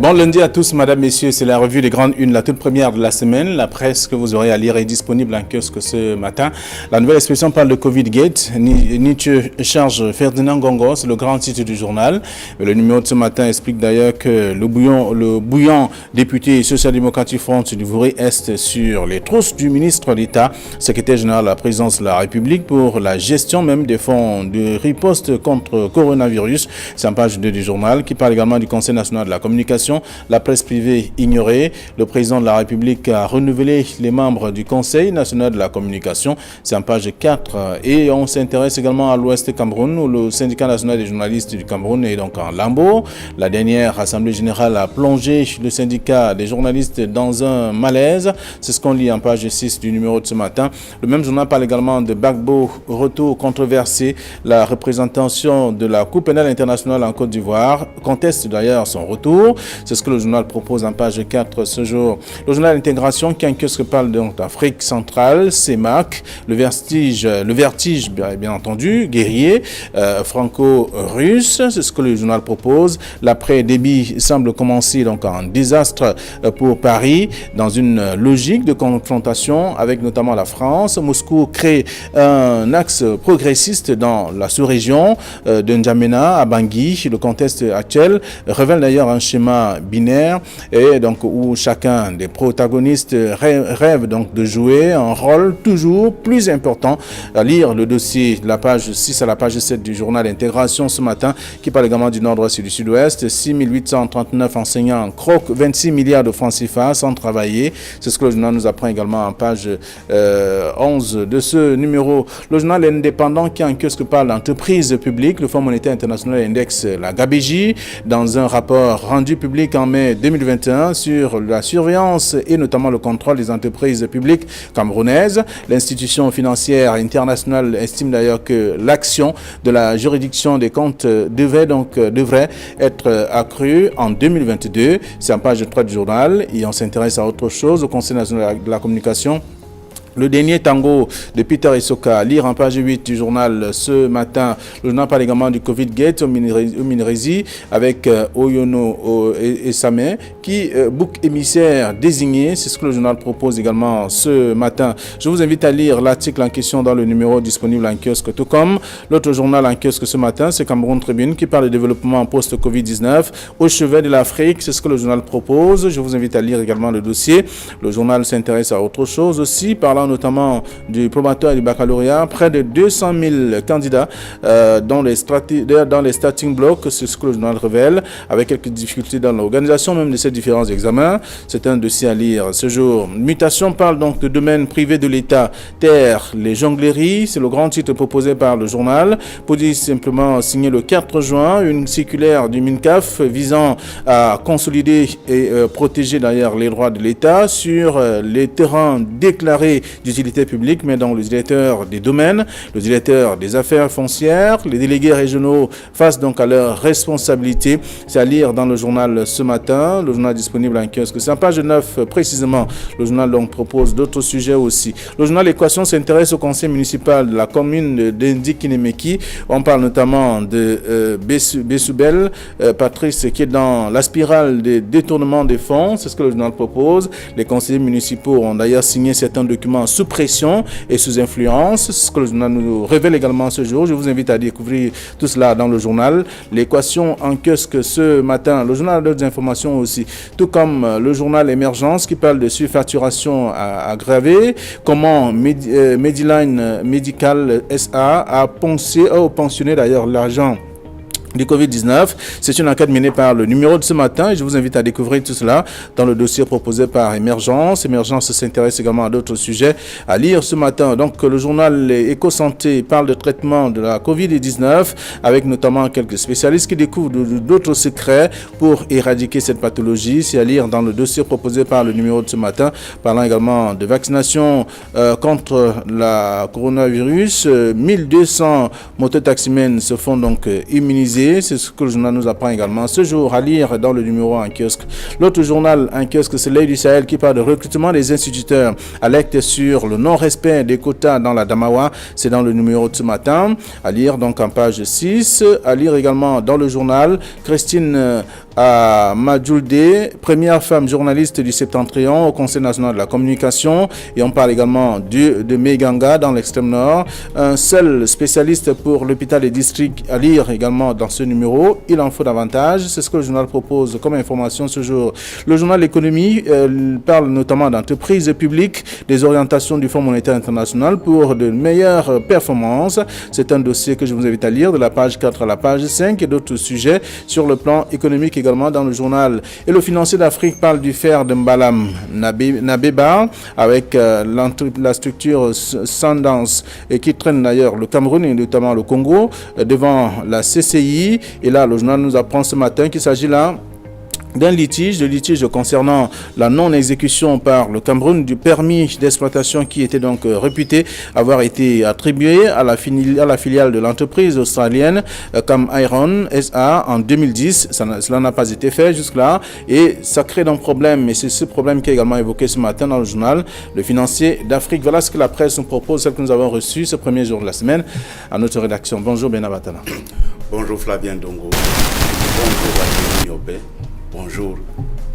Bon lundi à tous, madame, messieurs, c'est la revue des grandes unes, la toute première de la semaine. La presse que vous aurez à lire est disponible en kiosque ce matin. La nouvelle expression parle de Covid-Gate. Nietzsche charge Ferdinand Gongo, c'est le grand titre du journal. Le numéro de ce matin explique d'ailleurs que le bouillant député social-démocratique Front du Vouri-Est sur les trousses du ministre d'État, secrétaire général à la présidence de la République pour la gestion même des fonds de riposte contre coronavirus. C'est en page 2 du journal qui parle également du Conseil national de la communication. La presse privée ignorée. Le président de la République a renouvelé les membres du Conseil national de la communication. C'est en page 4. Et on s'intéresse également à l'Ouest Cameroun où le syndicat national des journalistes du Cameroun est donc en lambeaux. La dernière assemblée générale a plongé le syndicat des journalistes dans un malaise. C'est ce qu'on lit en page 6 du numéro de ce matin. Le même journal parle également de Gbagbo, retour controversé. La représentation de la Cour pénale internationale en Côte d'Ivoire conteste d'ailleurs son retour. C'est ce que le journal propose en page 4 ce jour. Le journal Intégration qui en kiosque parle donc d'Afrique centrale, CEMAC, le vertige bien entendu, guerrier, franco-russe, c'est ce que le journal propose. L'après-débit semble commencer donc en désastre pour Paris dans une logique de confrontation avec notamment la France. Moscou crée un axe progressiste dans la sous-région de N'Djamena à Bangui. Le contexte actuel révèle d'ailleurs un schéma binaire et donc où chacun des protagonistes rêve donc de jouer un rôle toujours plus important. À lire le dossier de la page 6 à la page 7 du journal Intégration ce matin qui parle également du nord-ouest et du sud-ouest. 6839 enseignants croquent 26 milliards de francs CFA sans travailler. C'est ce que le journal nous apprend également en page 11 de ce numéro. Le journal Indépendant qui en kiosque parle d'entreprise publique. Le Fonds monétaire international indexe la gabegie dans un rapport rendu public en mai 2021 sur la surveillance et notamment le contrôle des entreprises publiques camerounaises. L'institution financière internationale estime d'ailleurs que l'action de la juridiction des comptes devrait être accrue en 2022. C'est en page 3 du journal et on s'intéresse à autre chose, au Conseil national de la communication. Le dernier tango de Peter Isoka, à lire en page 8 du journal ce matin. Le journal parle également du Covid-Gate au Minérezi avec Oyono et Samé qui bouc émissaire désigné. C'est ce que le journal propose également ce matin. Je vous invite à lire l'article en question dans le numéro disponible en kiosque. Tout comme l'autre journal en kiosque ce matin, c'est Cameroun Tribune qui parle de développement post-Covid-19 au chevet de l'Afrique. C'est ce que le journal propose. Je vous invite à lire également le dossier. Le journal s'intéresse à autre chose aussi, parlant notamment du probatoire et du baccalauréat. Près de 200 000 candidats dans les starting blocks, c'est ce que le journal révèle, avec quelques difficultés dans l'organisation même de ces différents examens. C'est un dossier à lire ce jour. Mutation parle donc de domaine privé de l'État, terre, les jongleries. C'est le grand titre proposé par le journal. Pour dire simplement signé le 4 juin, une circulaire du MINCAF visant à consolider et protéger d'ailleurs les droits de l'État sur les terrains déclarés d'utilité publique, mais dont le directeur des domaines, le directeur des affaires foncières, les délégués régionaux face donc à leurs responsabilités. C'est à lire dans le journal ce matin, le journal disponible en kiosque. C'est en page 9 précisément. Le journal donc propose d'autres sujets aussi. Le journal Équation s'intéresse au conseil municipal de la commune d'Indi-Kinemeki. On parle notamment de Bessoubel, Patrice, qui est dans la spirale des détournements des fonds. C'est ce que le journal propose. Les conseillers municipaux ont d'ailleurs signé certains documents sous pression et sous influence, ce que le journal nous révèle également ce jour. Je vous invite à découvrir tout cela dans le journal. L'équation en kiosque ce matin. Le journal a d'autres informations aussi, tout comme le journal Émergence qui parle de surfacturation aggravée, comment Mediline Medical SA a pensionné d'ailleurs l'argent du Covid-19. C'est une enquête menée par le numéro de ce matin et je vous invite à découvrir tout cela dans le dossier proposé par Émergence. Émergence s'intéresse également à d'autres sujets à lire ce matin. Donc le journal Éco-Santé parle de traitement de la Covid-19 avec notamment quelques spécialistes qui découvrent d'autres secrets pour éradiquer cette pathologie. C'est à lire dans le dossier proposé par le numéro de ce matin, parlant également de vaccination contre la coronavirus. 1200 mototaximens se font donc immuniser visé, c'est ce que le journal nous apprend également. Ce jour, à lire dans le numéro en kiosque. L'autre journal en kiosque, c'est L'Œil du Sahel qui parle de recrutement des instituteurs. Alerte sur le non-respect des quotas dans la Damawa. C'est dans le numéro de ce matin. À lire donc en page 6. À lire également dans le journal Christine Madjoulde, première femme journaliste du Septentrion au Conseil national de la communication. Et on parle également de Meganga dans l'extrême nord. Un seul spécialiste pour l'hôpital des districts à lire également dans ce numéro. Il en faut davantage. C'est ce que le journal propose comme information ce jour. Le journal L'économie parle notamment d'entreprises publiques, des orientations du Fonds monétaire international pour de meilleures performances. C'est un dossier que je vous invite à lire de la page 4 à la page 5 et d'autres sujets sur le plan économique également dans le journal. Et le financier d'Afrique parle du fer de Mbalam Nabeba avec la structure Sundance et qui traîne d'ailleurs le Cameroun et notamment le Congo devant la CCI. Et là, le journal nous apprend ce matin qu'il s'agit là d'un litige, de litige concernant la non-exécution par le Cameroun du permis d'exploitation qui était donc réputé avoir été attribué à la filiale de l'entreprise australienne Cam Iron SA en 2010. Cela n'a pas été fait jusque-là et ça crée donc problème. Et c'est ce problème qui est également évoqué ce matin dans le journal Le Financier d'Afrique. Voilà ce que la presse nous propose, celle que nous avons reçue ce premier jour de la semaine à notre rédaction. Bonjour Benabatana. Bonjour Flavien Dongo. Bonjour Thierry Nyopé. Bonjour,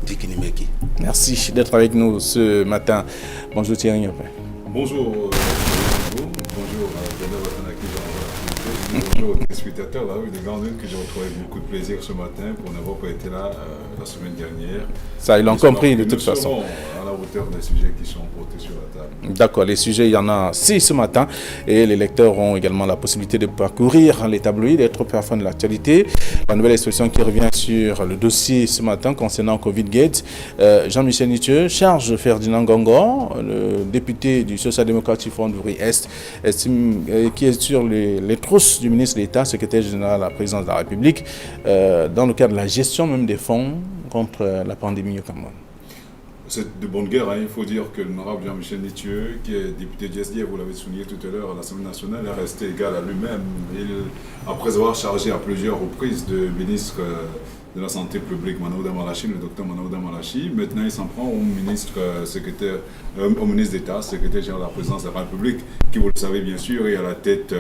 Diki Nimeki. Merci d'être avec nous ce matin. Bonjour Thierry Nyopé. Bonjour, bonjour bonjour aux téléspectateurs des grandes lunes que j'ai retrouvé avec beaucoup de plaisir ce matin pour n'avoir pas été là la semaine dernière. Ça, ils l'ont compris de toute façon. Nous serons à la hauteur des sujets qui sont portés sur la table. D'accord, les sujets, il y en a 6 ce matin et les lecteurs ont également la possibilité de parcourir les tabloïds, d'être au fond de l'actualité. La nouvelle expression qui revient sur le dossier ce matin concernant Covid-Gate. Jean-Michel Nitieux charge Ferdinand Ngongor, le député du Social-démocratique Front d'Ouvrier Est, qui est sur les trousses du ministre d'État, secrétaire général à la présidence de la République, dans le cadre de la gestion même des fonds contre la pandémie au Cameroun. C'est de bonne guerre, hein. Il faut dire que l'honorable Jean-Michel Nitieux, qui est député du SDF, vous l'avez souligné tout à l'heure à l'Assemblée nationale, est resté égal à lui-même. Après avoir chargé à plusieurs reprises de ministre de la Santé publique, Manaouda Malachi, le docteur Manaouda Malachi, maintenant il s'en prend au ministre d'État, secrétaire général de la présidence de la République, qui, vous le savez bien sûr, est à la tête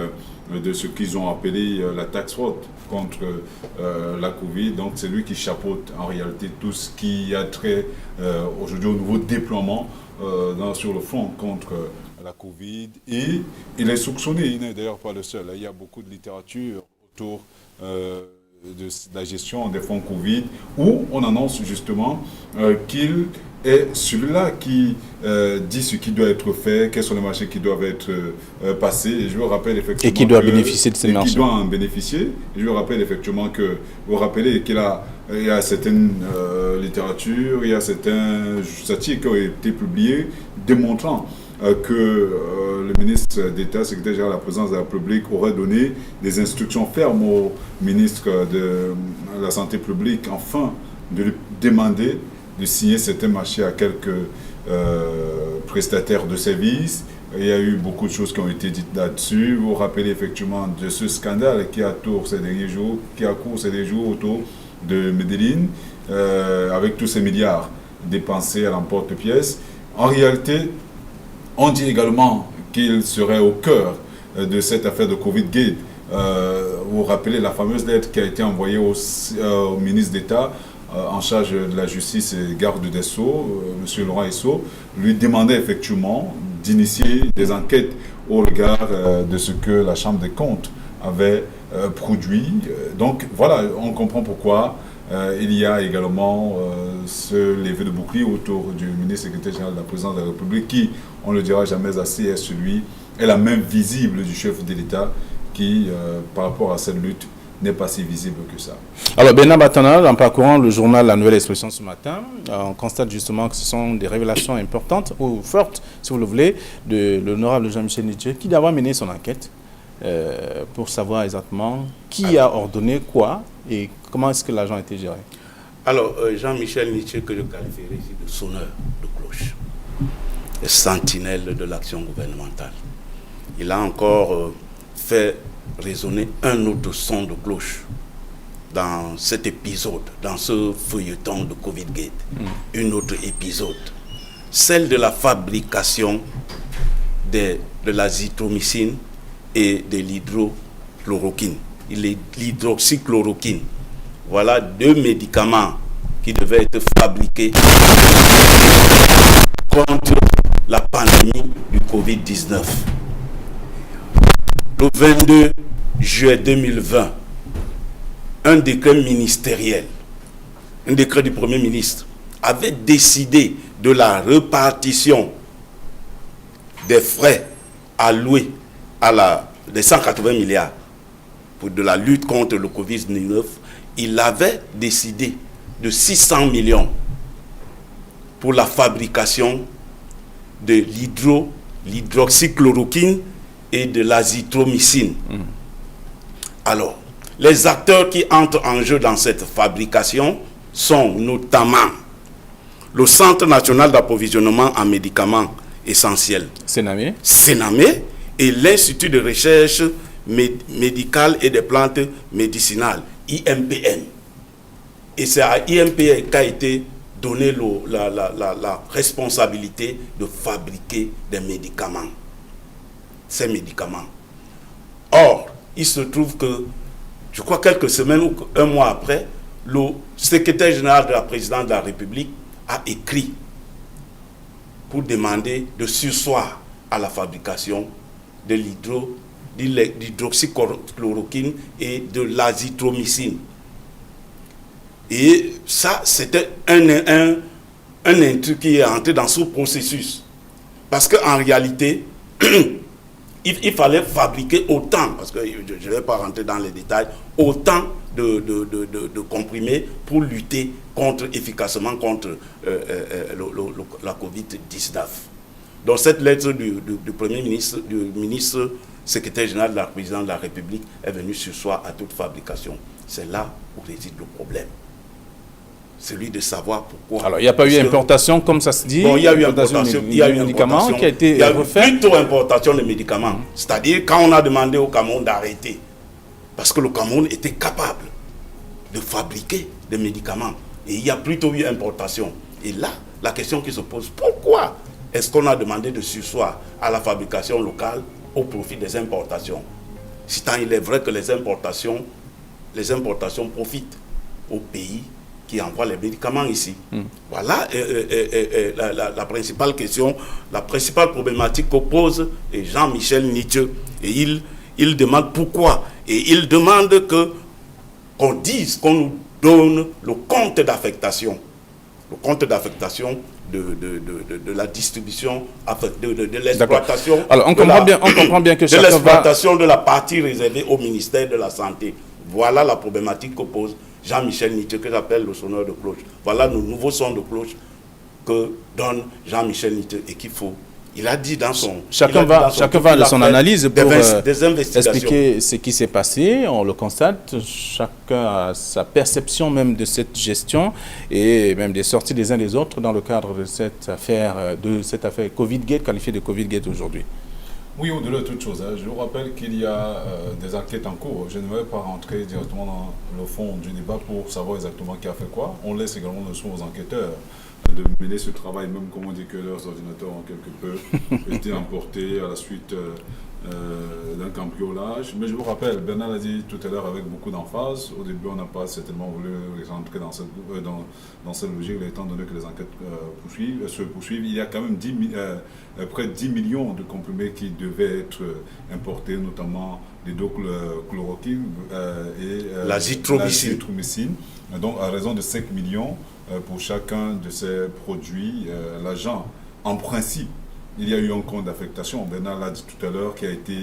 de ce qu'ils ont appelé la tax fraude contre la Covid. Donc c'est lui qui chapeaute en réalité tout ce qui a trait aujourd'hui au nouveau déploiement sur le front contre la Covid. Et il est soupçonné, il n'est d'ailleurs pas le seul. Il y a beaucoup de littérature autour de la gestion des fonds Covid où on annonce justement qu'il est celui-là qui dit ce qui doit être fait, quels sont les marchés qui doivent être passés. Et je vous rappelle effectivement. Et qui doit bénéficier de ces marchés. Qui doit en bénéficier. Et je vous rappelle effectivement que vous rappelez qu'il y a certaines littératures, il y a certains statistiques qui ont été publiées démontrant que le ministre d'État, secrétaire général de la présidence de la République, aurait donné des instructions fermes au ministre de la Santé publique, afin de lui demander de signer certains marchés à quelques prestataires de services. Il y a eu beaucoup de choses qui ont été dites là-dessus. Vous vous rappelez effectivement de ce scandale qui a cours ces derniers jours autour de Medellín, avec tous ces milliards dépensés à l'emporte-pièce. En réalité, on dit également qu'il serait au cœur de cette affaire de Covid-Gate. Vous vous rappelez la fameuse lettre qui a été envoyée au ministre d'État en charge de la justice et garde des Sceaux, M. Laurent Esso, lui demandait effectivement d'initier des enquêtes au regard de ce que la Chambre des comptes avait produit. Donc voilà, on comprend pourquoi il y a également ce lever de bouclier autour du ministre secrétaire général de la présidence de la République qui, on ne le dira jamais assez, est la main visible du chef de l'État qui, par rapport à cette lutte, n'est pas si visible que ça. Alors, Bernard Batana, en parcourant le journal La Nouvelle Expression ce matin, on constate justement que ce sont des révélations importantes, ou fortes, si vous le voulez, de l'honorable Jean-Michel Nitieux, qui doit mener son enquête pour savoir exactement qui a ordonné quoi et comment est-ce que l'argent a été géré. Alors, Jean-Michel Nitieux, que je qualifierais ici de sonneur de cloche, sentinelle de l'action gouvernementale. Il a encore fait résonner un autre son de cloche dans cet épisode, dans ce feuilleton de Covid-Gate, une autre épisode, celle de la fabrication de l'azithromycine et de l'hydrochloroquine, l'hydroxychloroquine. Voilà 2 médicaments qui devaient être fabriqués contre la pandémie du Covid-19. Le 22 juillet 2020, un décret ministériel, un décret du Premier ministre, avait décidé de la répartition des frais alloués à des 180 milliards pour de la lutte contre le Covid-19. Il avait décidé de 600 millions pour la fabrication de l'hydroxychloroquine et de l'azithromycine. Alors, les acteurs qui entrent en jeu dans cette fabrication sont notamment le Centre national d'approvisionnement en médicaments essentiels, Sénamé, et l'Institut de recherche médicale et des plantes médicinales, IMPM. Et c'est à IMPM qu'a été donnée la responsabilité de fabriquer des médicaments. Ces médicaments. Or, il se trouve que, je crois quelques semaines ou un mois après, le secrétaire général de la présidente de la République a écrit pour demander de surseoir à la fabrication de l'hydroxychloroquine et de l'azithromycine. Et ça, c'était un truc qui est entré dans ce processus. Parce qu'en réalité, il fallait fabriquer autant, parce que je ne vais pas rentrer dans les détails, autant de comprimés pour lutter efficacement contre la Covid-19. Donc cette lettre du Premier ministre, du ministre secrétaire général de la présidente de la République est venue sur soi à toute fabrication. C'est là où réside le problème. Celui de savoir pourquoi. Alors, il n'y a pas eu importation, comme ça se dit. Bon, il y a eu importation. Il y a eu médicaments qui a été il y a refait. plutôt importation de médicaments. C'est-à-dire quand on a demandé au Cameroun d'arrêter, parce que le Cameroun était capable de fabriquer des médicaments. Et il y a plutôt eu importation. Et là, la question qui se pose, pourquoi est-ce qu'on a demandé de surseoir à la fabrication locale au profit des importations? Si tant il est vrai que les importations profitent au pays qui envoie les médicaments ici. Voilà la principale question, la principale problématique que pose Jean-Michel Nietzsche. Et il demande pourquoi. Et il demande qu'on dise, qu'on nous donne le compte d'affectation. Le compte d'affectation de la distribution, de l'exploitation. Alors, on comprend bien que chacun de l'exploitation de la partie réservée au ministère de la Santé. Voilà la problématique que pose Jean-Michel Nietzsche, que j'appelle le sonneur de cloche. Voilà le nouveau son de cloche que donne Jean-Michel Nietzsche et qu'il faut. Il a dit dans son... Chacun va de son analyse pour des investigations. Expliquer ce qui s'est passé. On le constate. Chacun a sa perception même de cette gestion et même des sorties des uns des autres dans le cadre de cette affaire Covid-Gate, qualifiée de Covid-Gate aujourd'hui. Oui, au-delà de toute chose, je vous rappelle qu'il y a des enquêtes en cours. Je ne vais pas rentrer directement dans le fond du débat pour savoir exactement qui a fait quoi. On laisse également le soin aux enquêteurs de mener ce travail, même comme on dit que leurs ordinateurs ont quelque peu été emportés à la suite d'un cambriolage. Mais je vous rappelle, Bernard l'a dit tout à l'heure avec beaucoup d'emphase, au début on n'a pas certainement voulu rentrer dans cette logique, étant donné que les enquêtes se poursuivent. Il y a quand même près de 10 millions de comprimés qui devaient être importés, notamment l'hydrochloroquine et l'azithromycine. Donc à raison de 5 millions pour chacun de ces produits, l'agent, en principe, il y a eu un compte d'affectation, Bernard l'a dit tout à l'heure, qui a été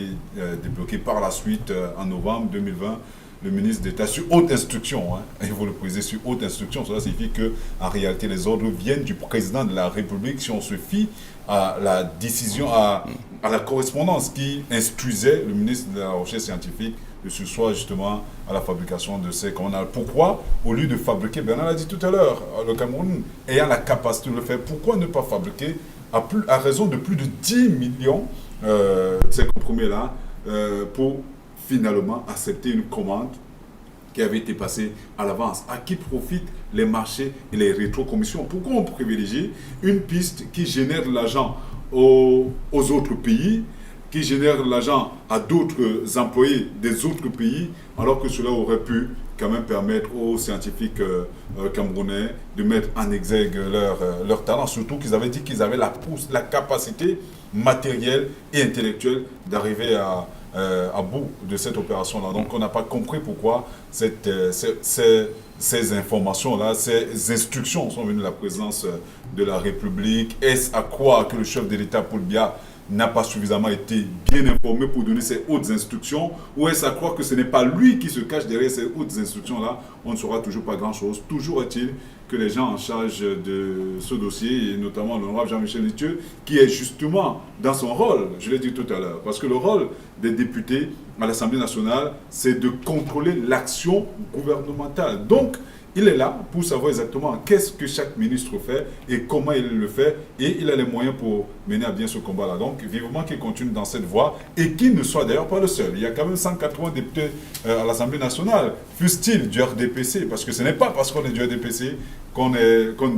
débloqué par la suite en novembre 2020. Le ministre d'État, sur haute instruction, il faut le préciser, sur haute instruction, cela signifie qu'en réalité, les ordres viennent du président de la République si on se fie à la décision, à la correspondance qui instruisait le ministre de la Recherche scientifique de surseoir justement à la fabrication de ces condamnables. Pourquoi, au lieu de fabriquer, Bernard l'a dit tout à l'heure, le Cameroun ayant la capacité de le faire, pourquoi ne pas fabriquer à raison de plus de 10 millions de ces comprimés-là pour finalement accepter une commande qui avait été passé à l'avance. À qui profitent les marchés et les rétrocommissions? Pourquoi on privilégie une piste qui génère de l'argent aux autres pays, qui génère de l'argent à d'autres employés des autres pays, alors que cela aurait pu quand même permettre aux scientifiques camerounais de mettre en exergue leur talent, surtout qu'ils avaient dit qu'ils avaient la capacité matérielle et intellectuelle d'arriver à bout de cette opération-là. Donc on n'a pas compris pourquoi ces informations-là, ces instructions sont venues de la présidence de la République. Est-ce à croire que le chef de l'État, Paul Biya, n'a pas suffisamment été bien informé pour donner ces hautes instructions, ou est-ce à croire que ce n'est pas lui qui se cache derrière ces hautes instructions-là? On ne saura toujours pas grand-chose. Toujours est-il que les gens en charge de ce dossier, et notamment l'honorable Jean-Michel Nitieux, qui est justement dans son rôle, je l'ai dit tout à l'heure, parce que le rôle des députés à l'Assemblée nationale, c'est de contrôler l'action gouvernementale. Donc, il est là pour savoir exactement qu'est-ce que chaque ministre fait et comment il le fait, et il a les moyens pour mener à bien ce combat-là. Donc, vivement qu'il continue dans cette voie et qu'il ne soit d'ailleurs pas le seul. Il y a quand même 180 députés à l'Assemblée nationale, fussent-ils du RDPC, parce que ce n'est pas parce qu'on est du RDPC qu'on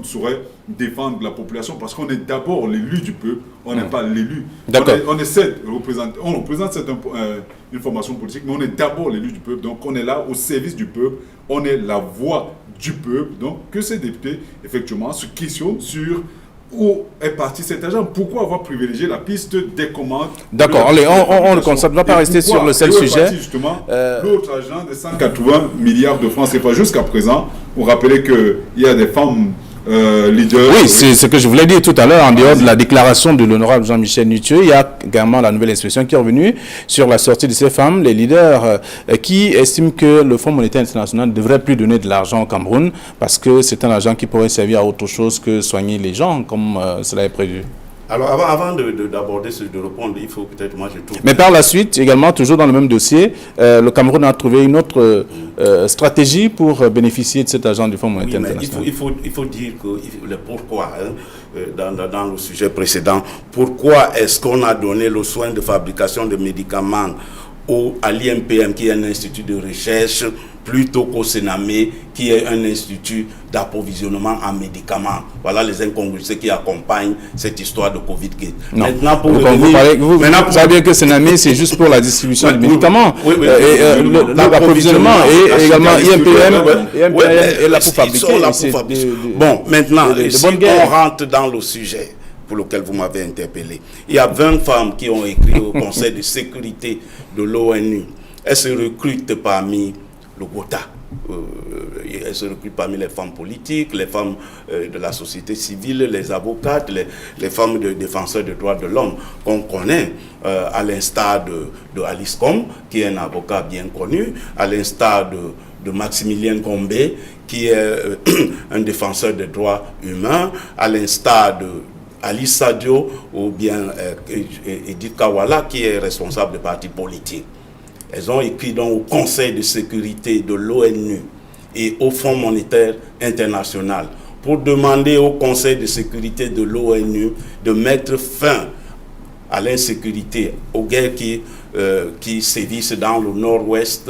saurait défendre la population, parce qu'on est d'abord l'élu du peuple, on n'est pas l'élu. On représente cette information politique, mais on est d'abord l'élu du peuple, donc on est là au service du peuple, on est la voix du peuple, donc que ces députés, effectivement, se questionnent sur où est parti cet argent. Pourquoi avoir privilégié la piste des commandes? D'accord, allez, on le constate, ne va pas rester sur le seul sujet. Justement, l'autre argent de 180 milliards de francs CFA jusqu'à présent. Vous rappelez qu'il y a des femmes leaders. Oui, c'est ce que je voulais dire tout à l'heure. En dehors de la déclaration de l'honorable Jean-Michel Nitieux, il y a également la nouvelle inspection qui est revenue sur la sortie de ces femmes, les leaders qui estiment que le Fonds monétaire international ne devrait plus donner de l'argent au Cameroun parce que c'est un argent qui pourrait servir à autre chose que soigner les gens, comme cela est prévu. Alors, avant d'aborder de répondre, il faut peut-être, moi, je trouve... Mais par la suite, également, toujours dans le même dossier, le Cameroun a trouvé une autre stratégie pour bénéficier de cet argent du Fonds monétaire international. Il faut dire que le pourquoi, dans le sujet précédent, pourquoi est-ce qu'on a donné le soin de fabrication de médicaments à l'IMPM, qui est un institut de recherche, plutôt qu'au Sénamé, qui est un institut d'approvisionnement en médicaments. Voilà les incongruités qui accompagnent cette histoire de Covid-19. Maintenant, vous savez bien que Sénamé, c'est juste pour la distribution des médicaments. L'approvisionnement et également IMPM est là pour fabriquer. Bon, maintenant, si on rentre dans le sujet pour lequel vous m'avez interpellé, il y a 20 femmes qui ont écrit au Conseil de sécurité de l'ONU. Elles se recrutent parmi le GOTA. Elles se recrutent parmi les femmes politiques, les femmes de la société civile, les avocates, les femmes de défenseurs des droits de l'homme qu'on connaît, à l'instar de Alice Com, qui est un avocat bien connu, à l'instar de Maximilien Combé, qui est un défenseur des droits humains, à l'instar de Alice Sadio ou bien Edith Kawala, qui est responsable de partis politiques. Elles ont écrit donc au Conseil de sécurité de l'ONU et au Fonds monétaire international pour demander au Conseil de sécurité de l'ONU de mettre fin à l'insécurité, aux guerres qui sévissent dans le nord-ouest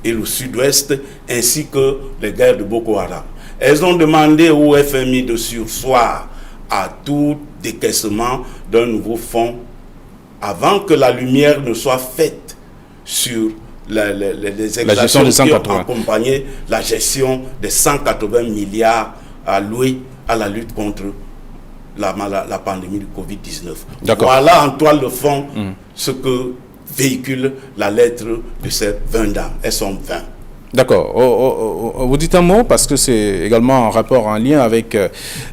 et le sud-ouest, ainsi que les guerres de Boko Haram. Elles ont demandé au FMI de surseoir à tout décaissement d'un nouveau fonds avant que la lumière ne soit faite sur les exactions qui ont accompagné la gestion des 180 milliards alloués à la lutte contre la pandémie du Covid-19. Voilà en toile de fond ce que véhicule la lettre de ces 20 dames. Elles sont 20. D'accord. Vous dites un mot parce que c'est également un rapport en lien avec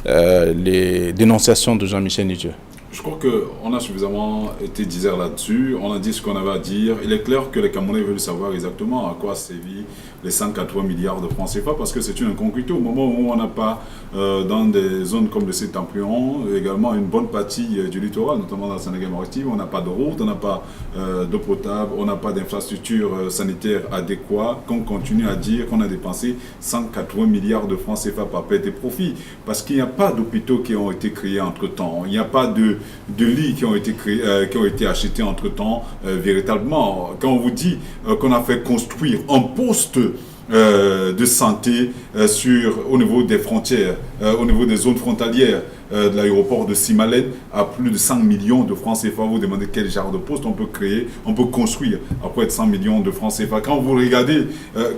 les dénonciations de Jean-Michel Nitieux. Je crois qu'on a suffisamment été disert là-dessus. On a dit ce qu'on avait à dire. Il est clair que les Camerounais veulent savoir exactement à quoi sévit les 180 milliards de francs CFA parce que c'est une incongruité au moment où on n'a pas, dans des zones comme le Septentrion, également une bonne partie du littoral, notamment dans la Sénégal-Maritime, on n'a pas de route, on n'a pas d'eau potable, on n'a pas d'infrastructure sanitaire adéquate, qu'on continue à dire qu'on a dépensé 180 milliards de francs CFA par perte et profit parce qu'il n'y a pas d'hôpitaux qui ont été créés entre-temps, il n'y a pas de lits qui ont été créés, qui ont été achetés entre-temps véritablement. Quand on vous dit qu'on a fait construire un poste de santé au niveau des frontières, au niveau des zones frontalières de l'aéroport de Simalène à plus de 100 millions de francs CFA. Vous demandez quel genre de poste on peut créer, on peut construire après 100 millions de francs CFA. Quand vous regardez,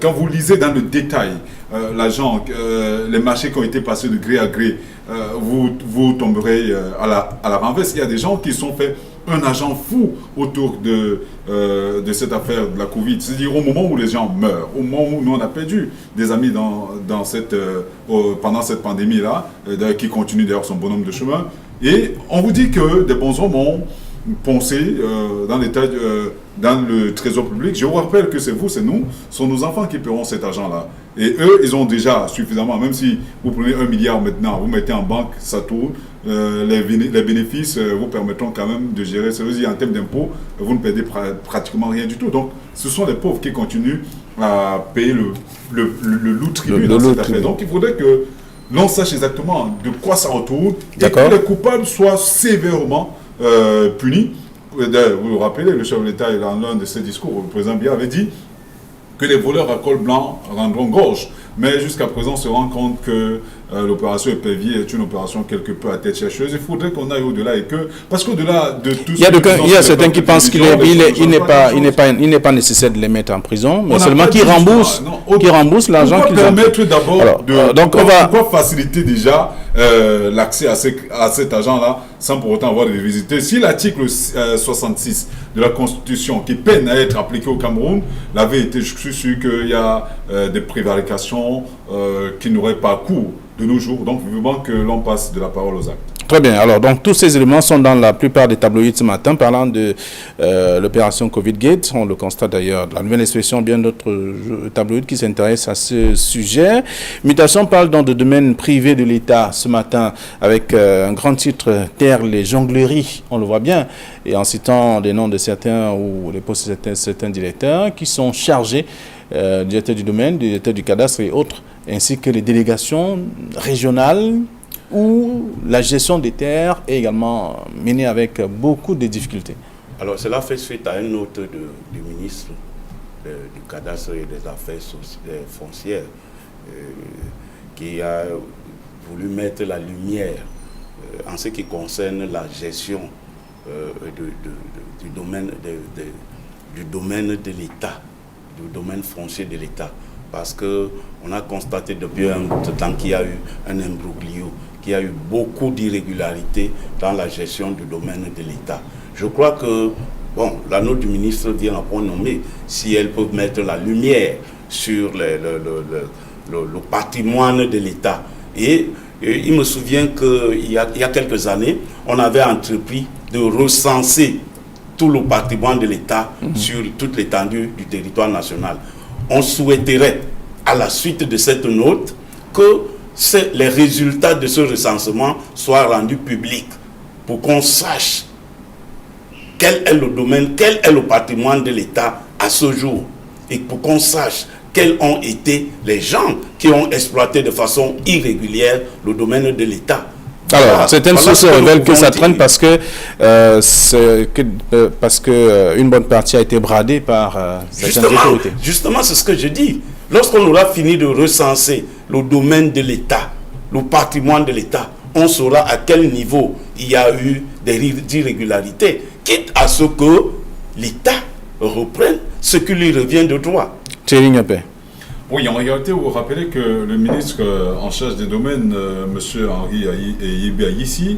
quand vous lisez dans le détail les marchés qui ont été passés de gré à gré, vous tomberez à la renverse. Il y a des gens qui sont fait un agent fou autour de cette affaire de la Covid. C'est-à-dire au moment où les gens meurent, au moment où nous on a perdu des amis pendant cette pandémie-là, qui continue d'ailleurs son bonhomme de chemin. Et on vous dit que des bons hommes ont poncé dans le trésor public. Je vous rappelle que c'est vous, c'est nous, ce sont nos enfants qui paieront cet argent-là. Et eux, ils ont déjà suffisamment, même si vous prenez 1 milliard maintenant, vous mettez en banque, ça tourne, les bénéfices vous permettront quand même de gérer. Ça veut dire en termes d'impôts, vous ne perdez pratiquement rien du tout. Donc, ce sont les pauvres qui continuent à payer le loup tribut dans cette affaire. Donc, il faudrait que l'on sache exactement de quoi ça retourne et que les coupables soient sévèrement punis. Vous vous rappelez, le chef de l'État, dans l'un de ses discours, le président Biya avait dit que les voleurs à col blanc rendront gorge. Mais jusqu'à présent, on se rend compte que l'opération Épervier est une opération quelque peu à tête chercheuse. Il faudrait qu'on aille au-delà et que... Parce qu'au-delà de tout il y a certains qui pensent qu'il n'est pas nécessaire de les mettre en prison, mais seulement qu'ils remboursent l'argent qu'ils ont. Pourquoi permettre d'abord pourquoi faciliter déjà l'accès à cet argent-là sans pour autant avoir de les visiter? Si l'article 66 de la Constitution, qui peine à être appliqué au Cameroun, l'avait été, je suis sûr qu'il y a des prévarications qui n'auraient pas cours de nos jours. Donc, vivement que l'on passe de la parole aux actes. Très bien. Alors, donc, tous ces éléments sont dans la plupart des tabloïds ce matin, parlant de l'opération Covid-Gate. On le constate d'ailleurs. La Nouvelle Expression, bien d'autres tabloïds qui s'intéressent à ce sujet. Mutation parle dans le domaine privé de l'État ce matin avec un grand titre, Taire les jongleries. On le voit bien. Et en citant les noms de certains ou les postes de certains directeurs qui sont chargés, directeurs du domaine, directeurs du cadastre et autres, ainsi que les délégations régionales où la gestion des terres est également menée avec beaucoup de difficultés. Alors cela fait suite à une note du ministre du cadastre et des affaires foncières qui a voulu mettre la lumière en ce qui concerne la gestion du domaine de l'État, du domaine foncier de l'État. Parce qu'on a constaté depuis un temps qu'il y a eu un imbroglio, qu'il y a eu beaucoup d'irrégularités dans la gestion du domaine de l'État. Je crois que, la note du ministre vient à point nommé, si elle peut mettre la lumière sur le patrimoine de l'État. Et il me souvient qu'il y a quelques années, on avait entrepris de recenser tout le patrimoine de l'État sur toute l'étendue du territoire national. On souhaiterait, à la suite de cette note, que les résultats de ce recensement soient rendus publics pour qu'on sache quel est le domaine, quel est le patrimoine de l'État à ce jour et pour qu'on sache quels ont été les gens qui ont exploité de façon irrégulière le domaine de l'État. Alors, certaines sources révèlent que ça traîne parce que une bonne partie a été bradée par certaines autorités. Justement, c'est ce que je dis. Lorsqu'on aura fini de recenser le domaine de l'État, le patrimoine de l'État, on saura à quel niveau il y a eu des irrégularités, quitte à ce que l'État reprenne ce qui lui revient de droit. Thierry Ngapé. Oui, en réalité, vous vous rappelez que le ministre en charge des domaines, M. Henri Yebe Ayissi,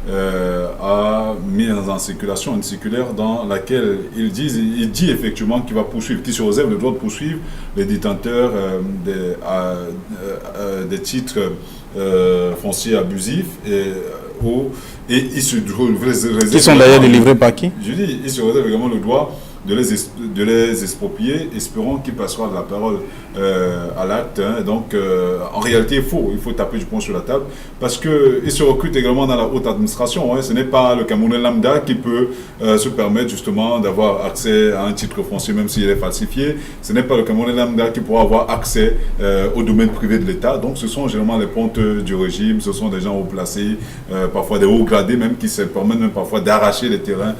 a mis en circulation une circulaire dans laquelle il dit effectivement qu'il va poursuivre, qu'il se réserve le droit de poursuivre les détenteurs des titres fonciers abusifs et il se réserve... Qui sont d'ailleurs délivrés par qui? Je dis, il se réserve également le droit de les exproprier, espérons qu'il passera de la parole à l'acte. Donc, en réalité, il faut taper du poing sur la table parce qu'il se recrute également dans la haute administration. Ce n'est pas le Camerounais lambda qui peut se permettre justement d'avoir accès à un titre foncier, même s'il est falsifié. Ce n'est pas le Camerounais lambda qui pourra avoir accès au domaine privé de l'État. Donc, ce sont généralement les pontes du régime, ce sont des gens haut placés, parfois des hauts gradés même, qui se permettent même parfois d'arracher les terrains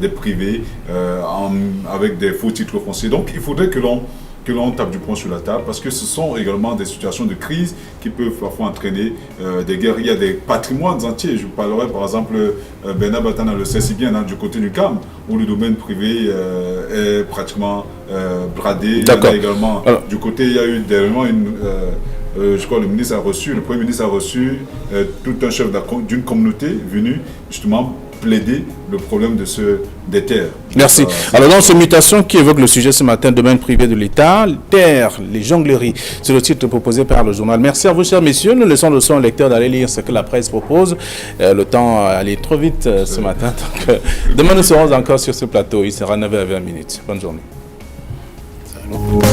des privés avec des faux titres fonciers. Donc, il faudrait que l'on que l'on tape du poing sur la table, parce que ce sont également des situations de crise qui peuvent parfois entraîner des guerres. Il y a des patrimoines entiers. Je vous parlerai par exemple, Bernard Batana le sait si bien, du côté du CAM, où le domaine privé est pratiquement bradé. Il y a également, du côté, il y a eu dernièrement je crois que le Premier ministre a reçu tout un chef d'une communauté venu justement plaider le problème des terres. Merci. Alors dans ces mutations qui évoquent le sujet ce matin, domaine privé de l'État, terre, les jongleries, c'est le titre proposé par le journal. Merci à vous chers messieurs, nous laissons le soin au lecteur d'aller lire ce que la presse propose. Le temps allait trop vite ce matin, donc demain nous serons encore sur ce plateau, il sera 9h20. Bonne journée. Salut.